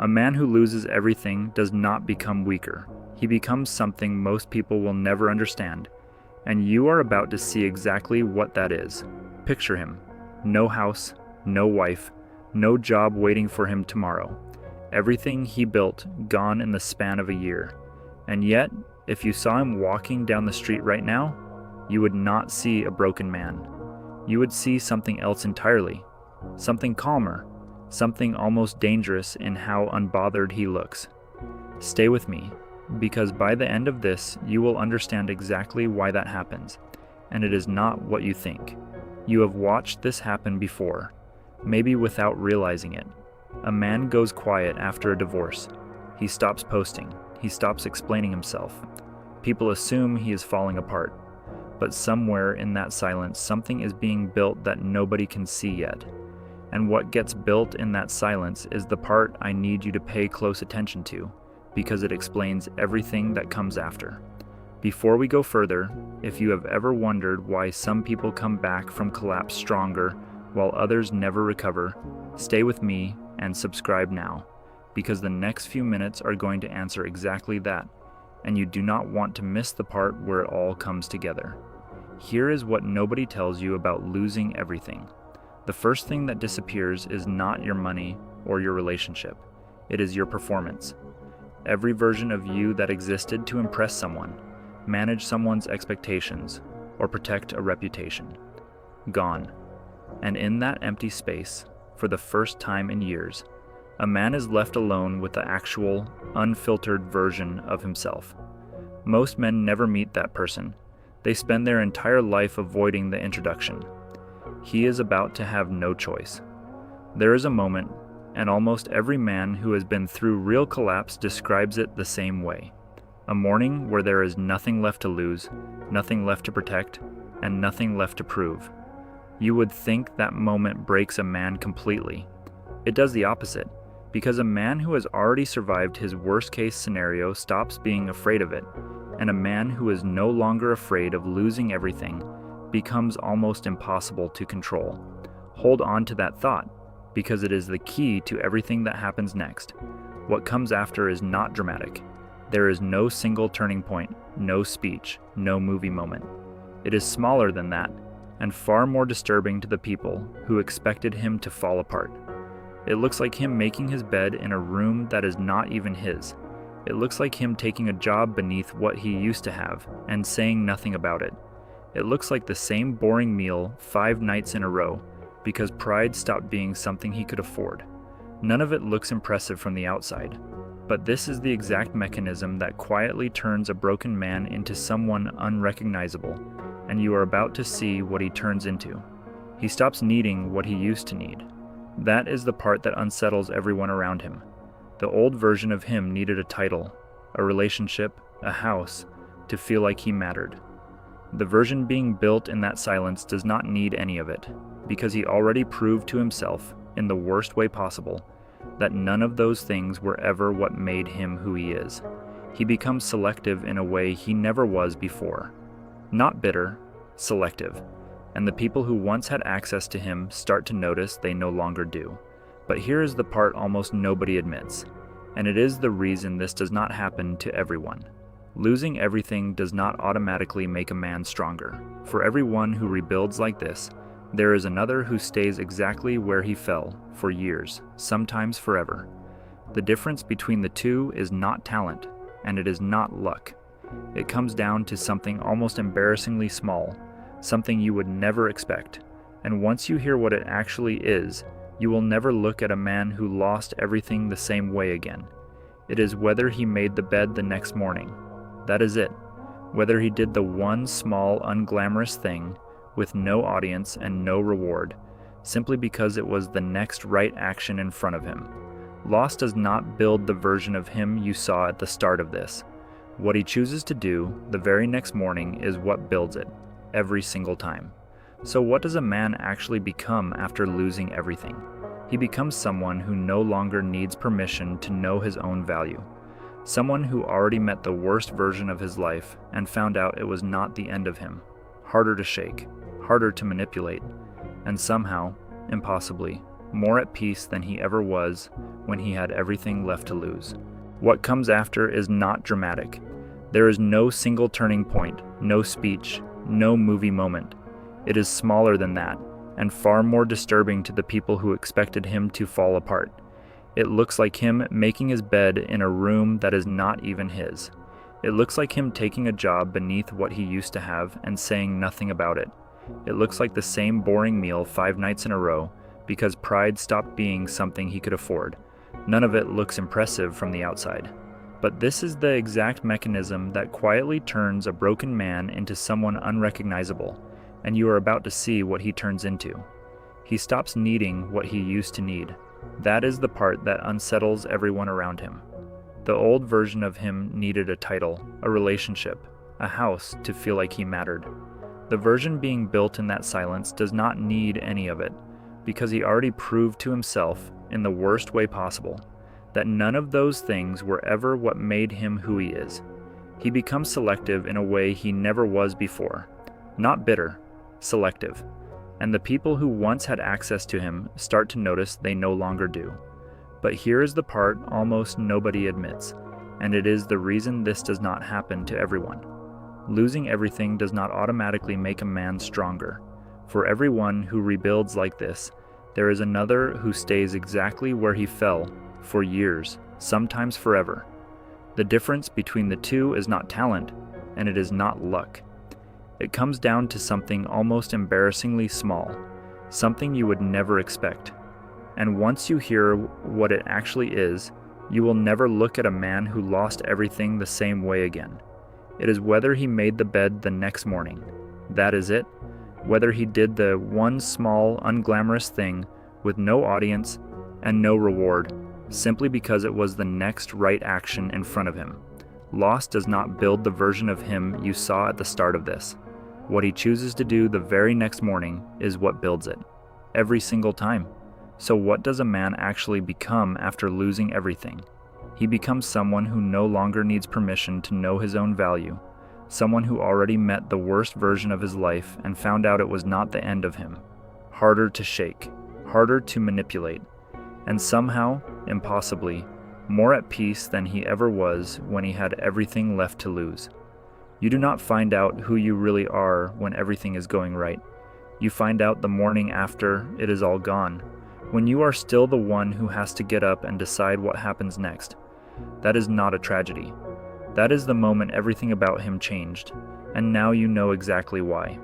A man who loses everything does not become weaker. He becomes something most people will never understand, and you are about to see exactly what that is. Picture him. No house, no wife, no job waiting for him tomorrow. Everything he built gone in the span of a year. And yet, if you saw him walking down the street right now, you would not see a broken man. You would see something else entirely. Something calmer. Something almost dangerous in how unbothered he looks. Stay with me, because by the end of this, you will understand exactly why that happens, and it is not what you think. You have watched this happen before, maybe without realizing it. A man goes quiet after a divorce. He stops posting. He stops explaining himself. People assume he is falling apart, but somewhere in that silence, something is being built that nobody can see yet. And what gets built in that silence is the part I need you to pay close attention to, because it explains everything that comes after. Before we go further, if you have ever wondered why some people come back from collapse stronger while others never recover, stay with me and subscribe now, because the next few minutes are going to answer exactly that, and you do not want to miss the part where it all comes together. Here is what nobody tells you about losing everything. The first thing that disappears is not your money or your relationship. It is your performance. Every version of you that existed to impress someone, manage someone's expectations, or protect a reputation. Gone. And in that empty space, for the first time in years, a man is left alone with the actual, unfiltered version of himself. Most men never meet that person. They spend their entire life avoiding the introduction. He is about to have no choice. There is a moment, and almost every man who has been through real collapse describes it the same way. A morning where there is nothing left to lose, nothing left to protect, and nothing left to prove. You would think that moment breaks a man completely. It does the opposite, because a man who has already survived his worst-case scenario stops being afraid of it, and a man who is no longer afraid of losing everything becomes almost impossible to control. Hold on to that thought, because it is the key to everything that happens next. What comes after is not dramatic. There is no single turning point, no speech, no movie moment. It is smaller than that, and far more disturbing to the people who expected him to fall apart. It looks like him making his bed in a room that is not even his. It looks like him taking a job beneath what he used to have and saying nothing about it. It looks like the same boring meal 5 nights in a row, because pride stopped being something he could afford. None of it looks impressive from the outside, but this is the exact mechanism that quietly turns a broken man into someone unrecognizable, and you are about to see what he turns into. He stops needing what he used to need. That is the part that unsettles everyone around him. The old version of him needed a title, a relationship, a house, to feel like he mattered. The version being built in that silence does not need any of it, because he already proved to himself, in the worst way possible, that none of those things were ever what made him who he is. He becomes selective in a way he never was before. Not bitter, selective. And the people who once had access to him start to notice they no longer do. But here is the part almost nobody admits, and it is the reason this does not happen to everyone. Losing everything does not automatically make a man stronger. For everyone who rebuilds like this, there is another who stays exactly where he fell for years, sometimes forever. The difference between the two is not talent, and it is not luck. It comes down to something almost embarrassingly small, something you would never expect. And once you hear what it actually is, you will never look at a man who lost everything the same way again. It is whether he made the bed the next morning. That is it. Whether he did the one small, unglamorous thing with no audience and no reward, simply because it was the next right action in front of him. Loss does not build the version of him you saw at the start of this. What he chooses to do the very next morning is what builds it, every single time. So what does a man actually become after losing everything? He becomes someone who no longer needs permission to know his own value. Someone who already met the worst version of his life and found out it was not the end of him. Harder to shake, harder to manipulate, and somehow, impossibly, more at peace than he ever was when he had everything left to lose. What comes after is not dramatic. There is no single turning point, no speech, no movie moment. It is smaller than that, and far more disturbing to the people who expected him to fall apart. It looks like him making his bed in a room that is not even his. It looks like him taking a job beneath what he used to have and saying nothing about it. It looks like the same boring meal 5 nights in a row because pride stopped being something he could afford. None of it looks impressive from the outside. But this is the exact mechanism that quietly turns a broken man into someone unrecognizable, and you are about to see what he turns into. He stops needing what he used to need. That is the part that unsettles everyone around him. The old version of him needed a title, a relationship, a house to feel like he mattered. The version being built in that silence does not need any of it, because he already proved to himself, in the worst way possible, that none of those things were ever what made him who he is. He becomes selective in a way he never was before. Not bitter, selective. And the people who once had access to him start to notice they no longer do. But here is the part almost nobody admits, and it is the reason this does not happen to everyone. Losing everything does not automatically make a man stronger. For everyone who rebuilds like this, there is another who stays exactly where he fell for years, sometimes forever. The difference between the two is not talent, and it is not luck. It comes down to something almost embarrassingly small, something you would never expect. And once you hear what it actually is, you will never look at a man who lost everything the same way again. It is whether he made the bed the next morning. That is it. Whether he did the one small, unglamorous thing with no audience and no reward, simply because it was the next right action in front of him. Loss does not build the version of him you saw at the start of this. What he chooses to do the very next morning is what builds it. Every single time. So what does a man actually become after losing everything? He becomes someone who no longer needs permission to know his own value, someone who already met the worst version of his life and found out it was not the end of him. Harder to shake, harder to manipulate, and somehow, impossibly, more at peace than he ever was when he had everything left to lose. You do not find out who you really are when everything is going right. You find out the morning after it is all gone, when you are still the one who has to get up and decide what happens next. That is not a tragedy. That is the moment everything about him changed, and now you know exactly why.